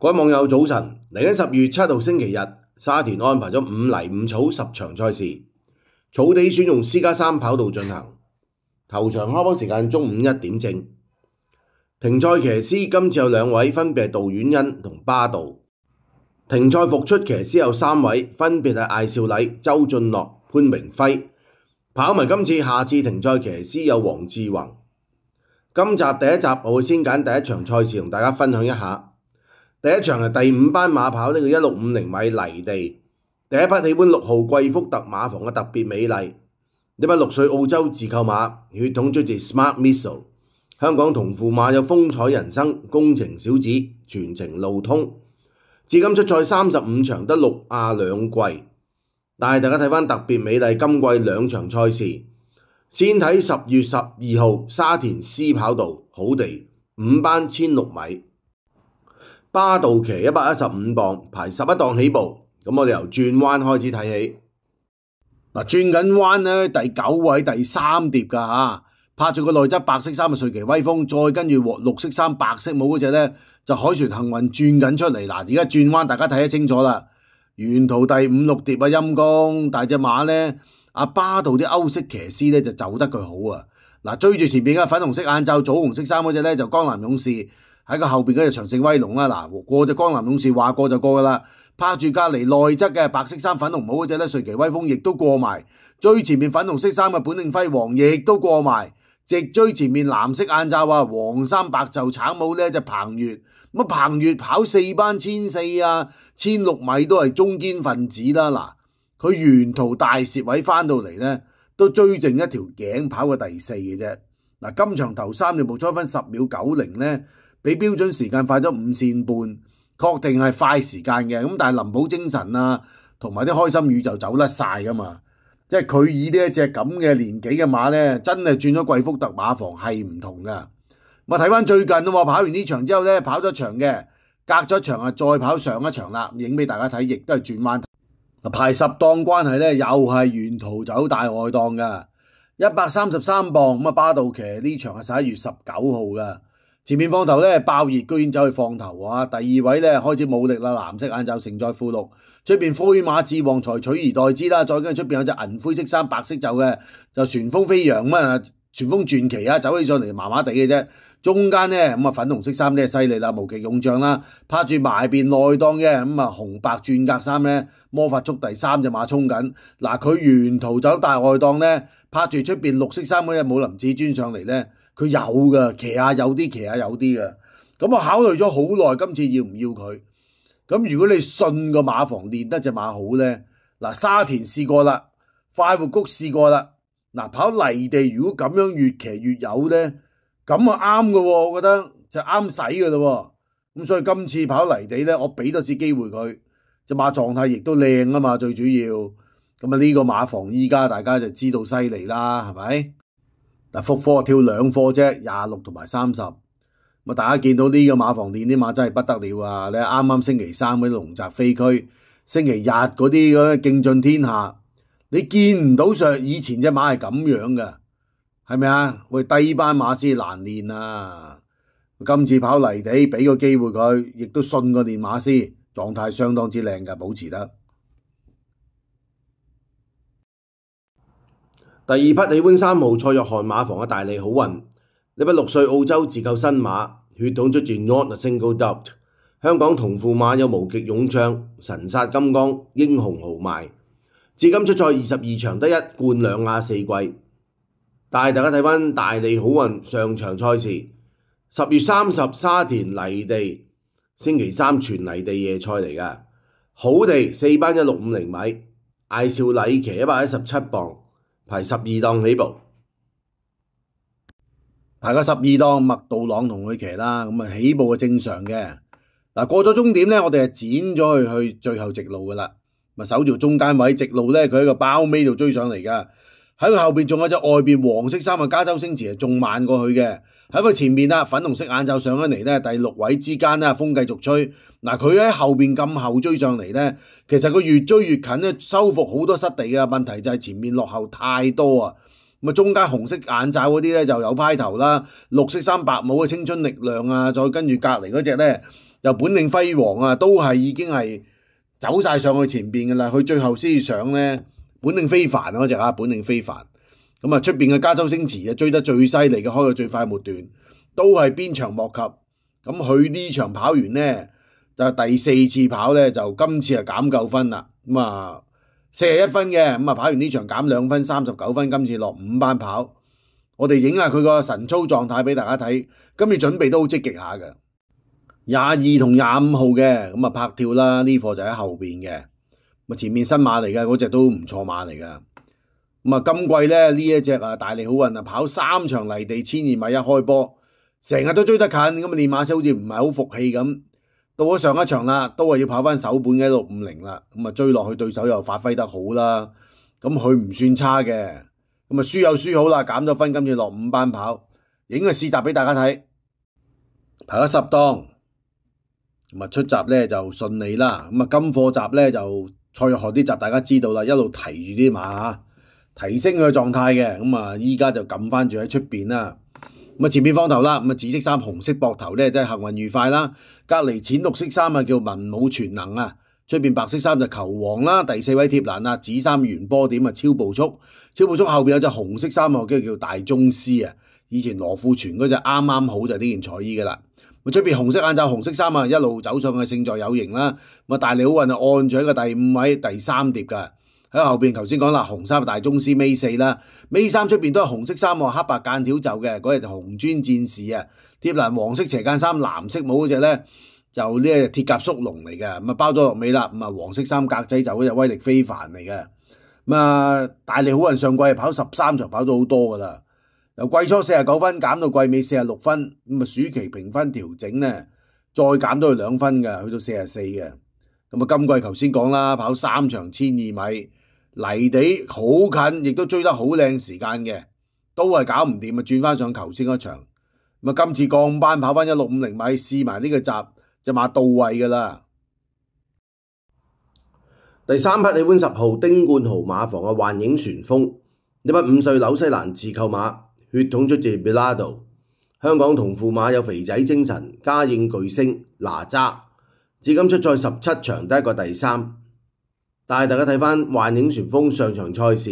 各位網友早晨，嚟緊10月7號星期日，沙田安排咗5泥5草10場賽事，草地選用私家3跑道進行。頭場開波時間中午1點正。停賽騎師今次有2位，分別係杜婉欣同巴道。停賽復出騎師有3位，分別係艾少禮、周俊樂、潘明輝。跑埋今次下次停賽騎師有黃志宏。今集第一集我會先揀第一場賽事同大家分享一下。第一場係第5班馬跑呢個1650米泥地，第一匹喜歡6號貴福特馬房嘅特別美麗，呢匹6歲澳洲自購馬，血統出自 Smart Missile， 香港同父馬有風采人生、工程小子、全程路通，至今出賽35場得6亞2季。但係大家睇返特別美麗今季2場賽事，先睇10月12號沙田 C 跑道好地5班1600米。巴道騎115磅，排11檔起步，咁我哋由轉彎開始睇起。轉緊彎咧，第9位第3碟㗎嚇，拍住個內側白色衫嘅瑞奇威風，再跟住綠色衫白色帽嗰隻咧就海船幸運轉緊出嚟。嗱，而家轉彎大家睇得清楚啦，沿途第5、6碟啊陰公，但係隻馬咧阿巴道啲歐式騎師咧就走得佢好啊。嗱，追住前面嘅粉紅色眼罩、棗紅色衫嗰隻咧就江南勇士。喺個後邊嗰隻長勝威龍啦，嗱，過隻江南勇士話過就過噶啦，拍住隔離內側嘅白色衫粉紅帽嗰隻咧瑞奇威風亦都過埋，追前面粉紅色衫嘅本領輝煌亦都過埋，直追前面藍色眼罩啊黃衫白袖橙帽呢隻彭越，咁彭越跑4班1400啊1600米都係中堅分子啦，嗱，佢沿途大蝕位翻到嚟呢，都追剩一條頸跑過第4嘅啫，嗱，今場頭3就冇初分10秒90呢。比標準時間快咗5線半，確定係快時間嘅。咁但係林寶精神啊，同埋啲開心雨就走甩晒噶嘛。即係佢以呢一隻咁嘅年紀嘅馬呢，真係轉咗貴福特馬房係唔同噶。咁睇翻最近咯，跑完呢場之後呢，跑咗場嘅，隔咗場啊，再跑上一場啦，影俾大家睇，亦都係轉彎。排10檔關係呢，又係沿途走大外檔噶，133磅咁啊，巴道騎呢場係11月19號噶。前面放頭咧爆熱，居然走去放頭啊！第2位咧開始冇力啦，藍色眼罩承載副六，出邊灰馬志旺財取而代之啦，再跟住出邊有隻銀灰色衫白色袖嘅就旋風飛揚咁啊，旋風傳奇啊，走起上嚟麻麻地嘅啫。中間咧咁啊粉紅色衫咧犀利啦，無極勇將啦，拍住埋邊內檔嘅咁啊紅白鑽格衫咧魔法速遞3隻馬衝緊，嗱，佢沿途走大外檔咧，拍住出邊綠色衫嗰隻武林至尊上嚟咧。佢有噶，騎下有啲，騎下有啲嘅。咁我考慮咗好耐，今次要唔要佢？咁如果你信個馬房練得隻馬好呢，嗱，沙田試過啦，快活谷試過啦，嗱，跑泥地如果咁樣越騎越有呢，咁啊啱嘅喎，我覺得就啱使嘅咯喎。咁所以今次跑泥地呢，我俾多次機會佢，隻馬狀態亦都靚啊嘛，最主要。咁啊呢個馬房依家大家就知道犀利啦，係咪？嗱，復課跳2課啫，26同埋30。咁大家見到呢個馬房練啲馬真係不得了啊！你啱啱星期3嗰啲龍澤飛區，星期日嗰啲咁競進天下，你見唔到上以前隻馬係咁樣嘅，係咪啊？喂，低班馬先難練啊！今次跑泥地，俾個機會佢，亦都信個練馬師，狀態相當之靚嘅，保持得。第2匹喜歡3號蔡約翰馬房嘅大利好運，呢匹6歲澳洲自購新馬，血統出自 Not a Single Doubt， 香港同父馬有無極勇將、神殺金剛、英雄豪邁，至今出賽22場得1冠2亞4季。但係大家睇返大利好運上場賽事，10月30沙田泥地，星期3全泥地夜賽嚟㗎，好地4班1650米，艾少禮騎117磅。排12檔起步，排個12檔麥道朗同佢騎啦，咁啊起步係正常嘅。嗱，過咗終點咧，我哋係剪咗去最後直路噶啦，咪守住中間位直路咧，佢喺個包尾度追上嚟噶。喺佢後邊仲有隻外邊黃色衫嘅加州星馳係仲慢過佢嘅。喺佢前面啦，粉紅色眼罩上咗嚟咧，第6位之間啦，風繼續吹。嗱，佢喺後邊咁後追上嚟咧，其實佢越追越近咧，收復好多失地嘅問題就係前面落後太多啊。咁啊，中間紅色眼罩嗰啲咧就有派頭啦，綠色衫白帽嘅青春力量啊，再跟住隔離嗰隻咧又本領輝煌啊，都係已經係走晒上去前邊噶啦，佢最後先上咧，本領非凡嗰隻啊，本領非凡。咁啊，出邊嘅加州星馳啊，追得最犀利嘅，開到最快末段，都係鞭長莫及。咁佢呢場跑完咧，就第4次跑咧，就今次係減9分啦。咁啊，41分嘅，咁啊跑完呢場減2分，39分，今次落5班跑。我哋影下佢個神操狀態俾大家睇，今次準備都好積極下嘅。22同25號嘅，咁啊拍跳啦，呢課就喺後邊嘅。咁啊前面新馬嚟嘅，嗰隻都唔錯馬嚟噶。咁啊今季咧呢一隻啊大利好運啊，跑3場泥地1200米一開波，成日都追得近，咁啊練馬師好似唔係好服氣咁。到咗上一場啦，都係要跑翻首本嘅1650啦，咁啊追落去對手又發揮得好啦，咁佢唔算差嘅，咁啊輸有輸好啦，減咗分，今次落5班跑，影個試閘俾大家睇，跑咗10檔，咁啊出閘咧就順利啦，咁啊金貨閘咧就蔡約翰啲閘大家知道啦，一路提住啲馬嚇，提升佢嘅狀態嘅，咁啊依家就撳翻住喺出邊啦。咁啊前面放頭啦，咁啊紫色衫紅色膊頭咧真係幸運愉快啦。隔離淺綠色衫啊叫文武全能啊，出邊白色衫就球王啦。第4位貼欄啊，紫衫圓波點啊超步速，超步速後邊有隻紅色衫啊，叫大宗師啊。以前羅富全嗰隻啱啱好就呢件彩衣噶啦。咁出邊紅色眼罩紅色衫啊，一路走上去勝在有型啦。咁啊大利好運啊按住喺個第5位第3疊噶。喺後邊頭先講啦，紅衫大宗師尾4啦，尾3出邊都係紅色衫喎，黑白間條袖嘅嗰隻就紅磚戰士啊，貼欄黃色斜間衫藍色帽嗰隻咧就呢隻鐵甲縮龍嚟嘅，咁啊包咗落尾啦，咁啊黃色衫格仔袖嗰隻威力非凡嚟嘅，咁啊大利好運上季跑13場跑咗好多噶啦，由季初49分減到季尾46分，咁啊暑期評分調整咧再減到去2分嘅，去到44嘅，咁啊今季頭先講啦，跑3場1200米。泥地好近，亦都追得好靚時間嘅，都係搞唔掂啊！轉翻上頭先嗰場，咁啊今次降班跑翻1650米，試埋呢個閘，隻馬到位噶啦。第3匹喜歡10號丁冠豪馬房嘅幻影旋風，呢匹5歲紐西蘭自購馬，血統出自 Belado， 香港同父馬有肥仔精神、嘉應巨星、哪吒，至今出賽17場，得一個第3。但係大家睇翻幻影旋風上場賽事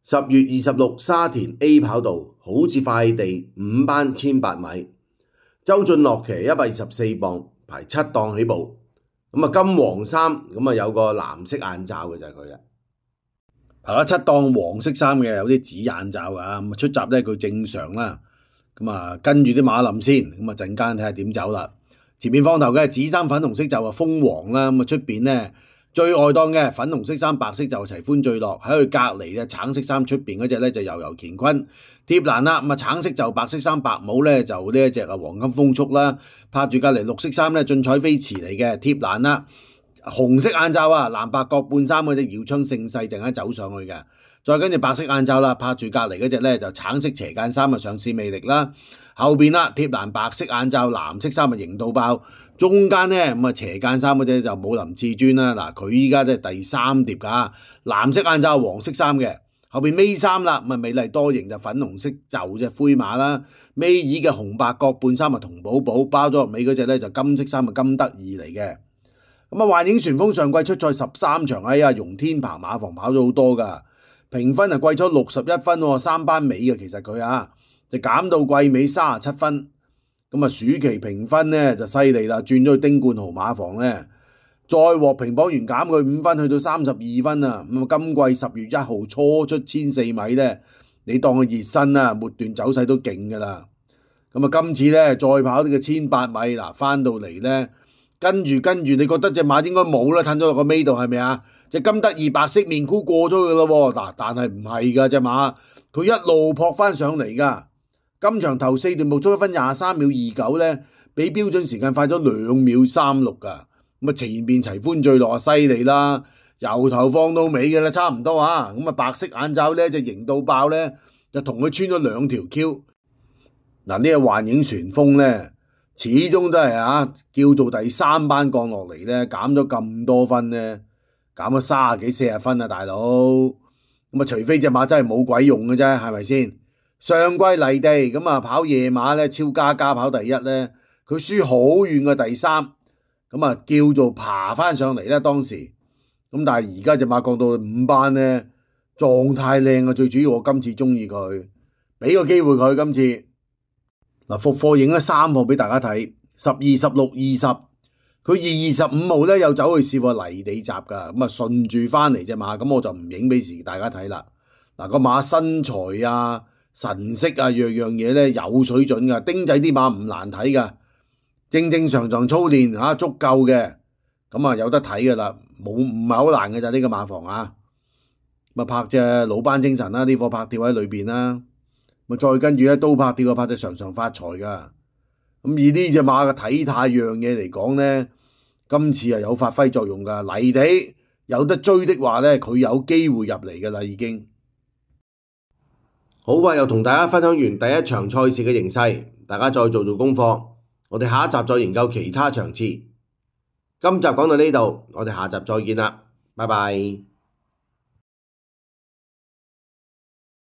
，10月26沙田 A 跑道好似快地5班1800米，周俊樂騎124磅，排7檔起步，咁啊金黃衫，咁啊有個藍色眼罩嘅就係佢啦，排咗7檔黃色衫嘅，有啲紫眼罩啊，咁啊出閘咧佢正常啦，咁啊跟住啲馬林先，咁啊陣間睇下點走啦。前面放頭嘅紫衫粉紅色就係風黃啦，咁啊出邊咧。最外檔嘅粉紅色衫白色就齊歡最樂，喺佢隔離嘅橙色衫出邊嗰隻咧就悠悠乾坤貼欄啦，咁啊橙色就白色衫白帽咧就呢一隻啊黃金風速啦，拍住隔離綠色衫咧俊彩飛馳嚟嘅貼欄啦，紅色眼罩啊藍白各半衫嗰隻耀昌盛世陣間走上去嘅，再跟住白色眼罩啦，拍住隔離嗰隻咧就橙色斜間衫啊上市魅力啦，後邊啦貼欄白色眼罩藍色衫啊型到爆。中間咧咁啊斜間衫嗰隻就武林至尊啦，嗱佢依家即係第3疊噶，藍色眼罩黃色衫嘅，後邊尾3啦，咁啊美麗多型就粉紅色就隻灰馬啦，尾二嘅紅白各半衫啊同寶寶，包咗落尾嗰隻咧就金色衫啊金德意嚟嘅，咁啊幻影旋風上季出賽13場，哎呀容天鵬馬房跑咗好多噶，評分啊季初61分喎，3班尾嘅其實佢啊就減到季尾37分。咁啊，暑期評分咧就犀利啦，轉咗去丁冠豪馬房咧，再獲評榜員減佢5分，去到32分啊！咁啊，今季10月1號初出1400米咧，你當佢熱身啦，末段走勢都勁噶啦。咁啊，今次咧再跑呢個1800米嗱，翻到嚟咧，跟住，你覺得隻馬應該冇啦，褪咗落個尾度係咪啊？隻金德意白色面箍過咗佢咯喎，嗱，但係唔係噶隻馬，佢一路撲翻上嚟噶。今場頭4段步速1分23秒29咧，比標準時間快咗2秒36噶。咁啊前面齊歡最樂啊犀利啦，由頭放到尾嘅啦，差唔多啊。咁啊白色眼罩咧就型到爆咧，就同佢穿咗2條 Q。嗱呢個幻影旋風咧，始終都係叫做第3班降落嚟咧，減咗咁多分咧，減咗30幾40分啊大佬。咁啊除非隻馬真係冇鬼用嘅啫，係咪先？上季泥地咁啊跑夜馬咧超加跑第1咧，佢輸好遠嘅第3，咁啊叫做爬翻上嚟啦當時。咁但係而家隻馬降到5班咧，狀態靚啊！最主要我今次中意佢，俾個機會佢今次。嗱，復課影咗3課俾大家睇，12、16、20。佢25號咧又走去試過泥地集㗎，咁啊順住翻嚟隻馬，咁我就唔影俾大家睇啦。嗱，個馬身材啊、神色啊，樣樣嘢咧有水準㗎。丁仔啲馬唔難睇㗎，正常操練嚇足夠嘅，咁啊有得睇㗎啦，唔係好難嘅咋呢個馬房啊。咁啊拍隻老班精神啦，呢課拍跳喺裏邊啦，咁再跟住咧都拍跳啊拍隻常發財㗎。咁以呢隻馬嘅體態樣嘢嚟講咧，今次係有發揮作用㗎。泥地有得追的話咧，佢有機會入嚟㗎啦已經。好快又同大家分享完第一場賽事嘅形勢，大家再做功課，我哋下一集再研究其他場次。今集講到呢度，我哋下集再見啦，拜拜。